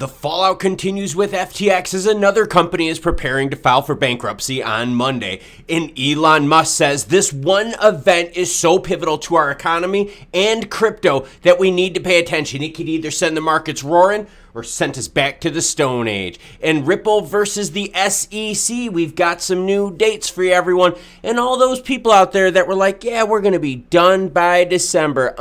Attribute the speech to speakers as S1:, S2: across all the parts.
S1: The fallout continues with FTX as another company is preparing to file for bankruptcy on Monday. And Elon Musk says this one event is so pivotal to our economy and crypto that we need to pay attention. It could either send the markets roaring or sent us back to the Stone Age. And Ripple versus the SEC, we've got some new dates for you, everyone. And all those people out there that were like, yeah, we're going to be done by December.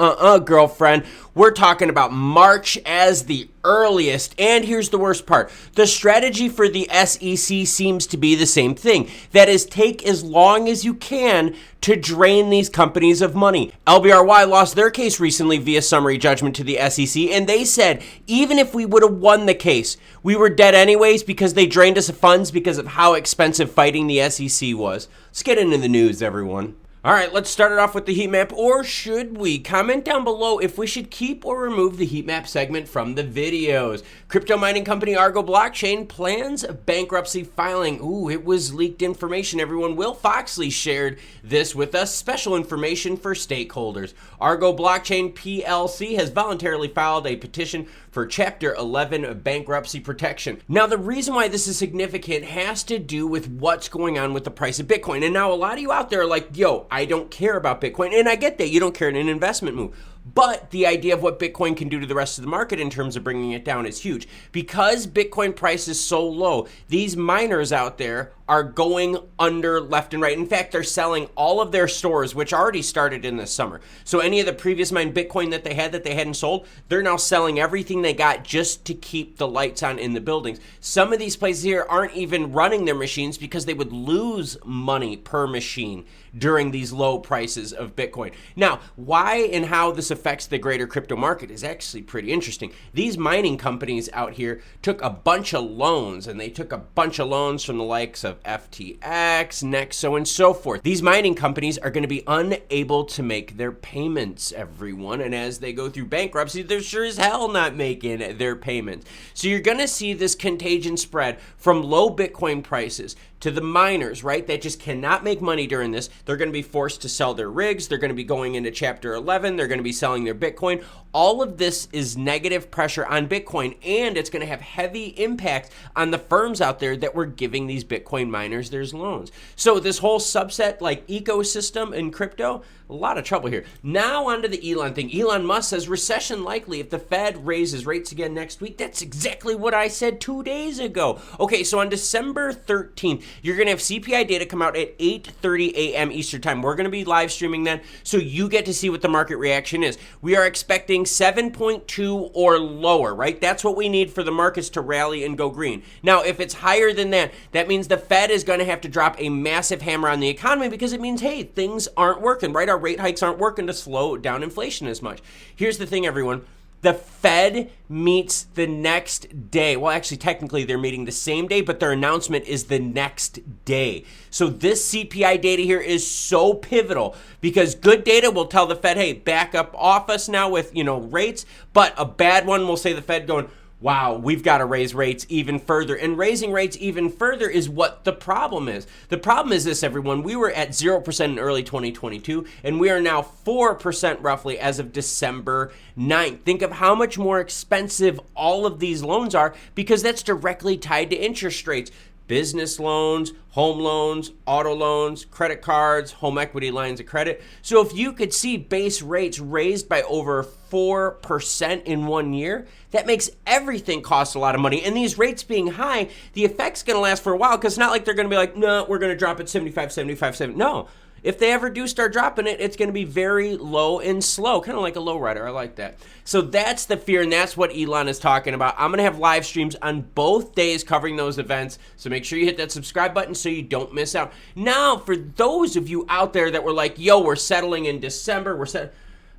S1: Girlfriend. We're talking about March as the earliest. And here's the worst part. The strategy for the SEC seems to be the same thing. That is, take as long as you can to drain these companies of money. LBRY lost their case recently via summary judgment to the SEC, and they said even if we would have won the case, we were dead anyways because they drained us of funds because of how expensive fighting the SEC was. Let's get into the news, everyone. All right, let's start it off with the heat map, or should we? Comment down below if we should keep or remove the heat map segment from the videos. Crypto mining company Argo Blockchain plans bankruptcy filing. Ooh, it was leaked information, everyone. Will Foxley shared this with us. Special information for stakeholders. Argo Blockchain PLC has voluntarily filed a petition for Chapter 11 of bankruptcy protection. Now, the reason why this is significant has to do with what's going on with the price of Bitcoin. And now a lot of you out there are like, yo, I don't care about Bitcoin. And I get that you don't care in an investment move. But the idea of what Bitcoin can do to the rest of the market in terms of bringing it down is huge. Because Bitcoin price is so low, these miners out there are going under left and right. In fact, they're selling all of their stores, which already started in the summer. So any of the previous mined Bitcoin that they hadn't sold, they're now selling everything they got just to keep the lights on in the buildings. Some of these places here aren't even running their machines because they would lose money per machine during these low prices of Bitcoin. Now, why and how this affects the greater crypto market is actually pretty interesting. These mining companies out here took a bunch of loans, and they took a bunch of loans from the likes of FTX, Nexo, and so forth. These mining companies are going to be unable to make their payments, everyone, and as they go through bankruptcy, they're sure as hell not making their payments. So you're going to see this contagion spread from low Bitcoin prices to the miners, right, that just cannot make money during this. They're going to be forced to sell their rigs. They're going to be going into Chapter 11. They're going to be selling their Bitcoin. All of this is negative pressure on Bitcoin, and it's going to have heavy impact on the firms out there that were giving these Bitcoin miners their loans. So this whole subset, like ecosystem in crypto, a lot of trouble here. Now onto the Elon thing. Elon Musk says recession likely if the Fed raises rates again next week. That's exactly what I said 2 days ago. Okay, so on December 13th, you're going to have CPI data come out at 8:30 a.m. Eastern time. We're going to be live streaming then, so you get to see what the market reaction is. We are expecting 7.2 or lower, right? That's what we need for the markets to rally and go green. Now, if it's higher than that, that means the Fed is going to have to drop a massive hammer on the economy because it means, hey, things aren't working, right? Our rate hikes aren't working to slow down inflation as much. Here's the thing, everyone. The Fed meets the next day. Well, actually, technically, they're meeting the same day, but their announcement is the next day. So this CPI data here is so pivotal because good data will tell the Fed, hey, back up off us now with, rates. But a bad one will say the Fed going, wow, we've got to raise rates even further. And raising rates even further is what the problem is. The problem is this, everyone. We were at 0% in early 2022, and we are now 4% roughly as of December 9th. Think of how much more expensive all of these loans are because that's directly tied to interest rates. Business loans, home loans, auto loans, credit cards, home equity lines of credit. So if you could see base rates raised by over 4% in 1 year, that makes everything cost a lot of money. And these rates being high, the effect's going to last for a while because it's not like they're going to be like, no, we're going to drop it 75, 75, 70. No. If they ever do start dropping it, it's going to be very low and slow, kind of like a lowrider. I like that. So that's the fear, and that's what Elon is talking about. I'm going to have live streams on both days covering those events, so make sure you hit that subscribe button so you don't miss out. Now, for those of you out there that were like, yo, we're settling in December,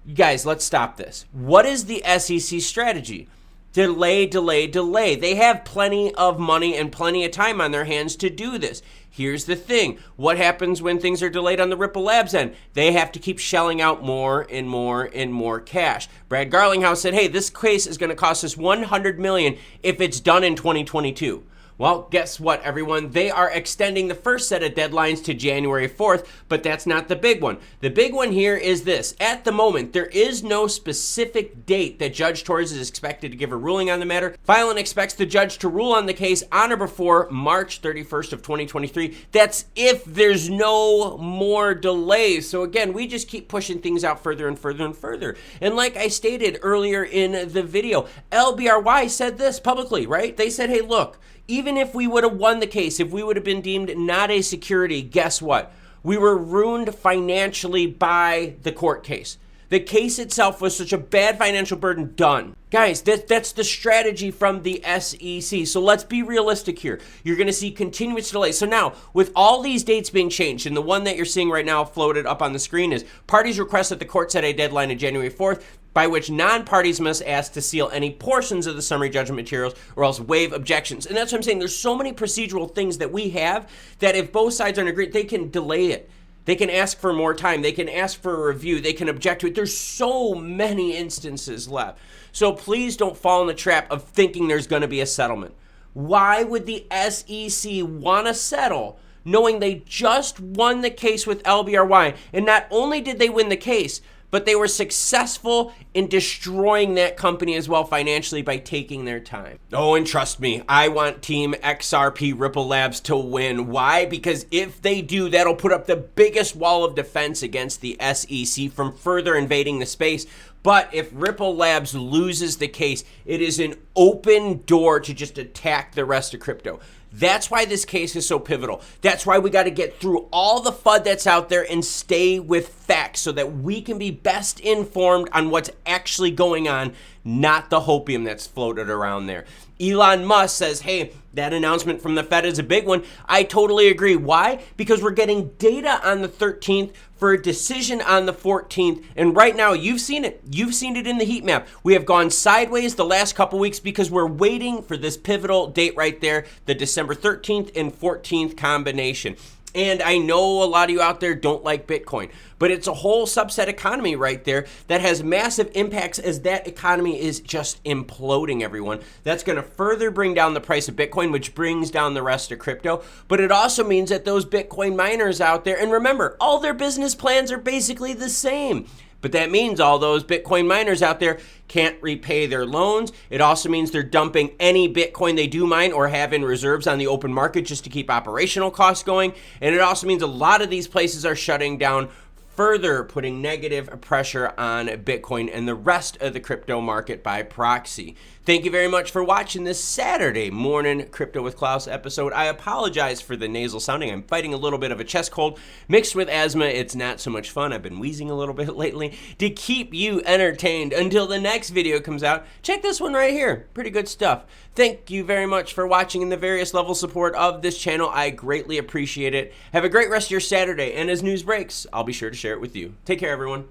S1: you guys, let's stop this. What is the SEC strategy? Delay, delay, delay. They have plenty of money and plenty of time on their hands to do this. Here's the thing. What happens when things are delayed on the Ripple Labs end? They have to keep shelling out more and more and more cash. Brad Garlinghouse said, hey, this case is going to cost us $100 million if it's done in 2022. Well, guess what, everyone? They are extending the first set of deadlines to January 4th, but that's not the big one. The big one here is this. At the moment, there is no specific date that Judge Torres is expected to give a ruling on the matter. Filen expects the judge to rule on the case on or before March 31st of 2023. That's if there's no more delays. So again, we just keep pushing things out further and further and further. And like I stated earlier in the video, LBRY said this publicly, right? They said, hey, look, even if we would have won the case, if we would have been deemed not a security, guess what? We were ruined financially by the court case. The case itself was such a bad financial burden, done. Guys, that's the strategy from the SEC. So let's be realistic here. You're going to see continuous delays. So now, with all these dates being changed, and the one that you're seeing right now floated up on the screen is parties request that the court set a deadline of January 4th, by which non-parties must ask to seal any portions of the summary judgment materials or else waive objections. And that's what I'm saying. There's so many procedural things that we have that if both sides aren't agreed, they can delay it. They can ask for more time. They can ask for a review. They can object to it. There's so many instances left. So please don't fall in the trap of thinking there's going to be a settlement. Why would the SEC want to settle knowing they just won the case with LBRY? And not only did they win the case, but they were successful in destroying that company as well financially by taking their time. Oh, and trust me, I want Team XRP Ripple Labs to win. Why? Because if they do, that'll put up the biggest wall of defense against the SEC from further invading the space. But if Ripple Labs loses the case, it is an open door to just attack the rest of crypto. That's why this case is so pivotal. That's why we got to get through all the FUD that's out there and stay with facts so that we can be best informed on what's actually going on, not the hopium that's floated around there. Elon Musk says, hey, that announcement from the Fed is a big one. I totally agree. Why? Because we're getting data on the 13th for a decision on the 14th. And right now, you've seen it. You've seen it in the heat map. We have gone sideways the last couple weeks because we're waiting for this pivotal date right there, the December 13th and 14th combination. And I know a lot of you out there don't like Bitcoin, but it's a whole subset economy right there that has massive impacts as that economy is just imploding, everyone. That's going to further bring down the price of Bitcoin, which brings down the rest of crypto. But it also means that those Bitcoin miners out there, and remember, all their business plans are basically the same. But that means all those Bitcoin miners out there can't repay their loans. It also means they're dumping any Bitcoin they do mine or have in reserves on the open market just to keep operational costs going. And it also means a lot of these places are shutting down, further putting negative pressure on Bitcoin and the rest of the crypto market by proxy. Thank you very much for watching this Saturday morning Crypto with Klaus episode. I apologize for the nasal sounding. I'm fighting a little bit of a chest cold mixed with asthma. It's not so much fun. I've been wheezing a little bit lately. To keep you entertained until the next video comes out, check this one right here. Pretty good stuff. Thank you very much for watching and the various level support of this channel. I greatly appreciate it. Have a great rest of your Saturday, and as news breaks, I'll be sure to share it with you. Take care, everyone.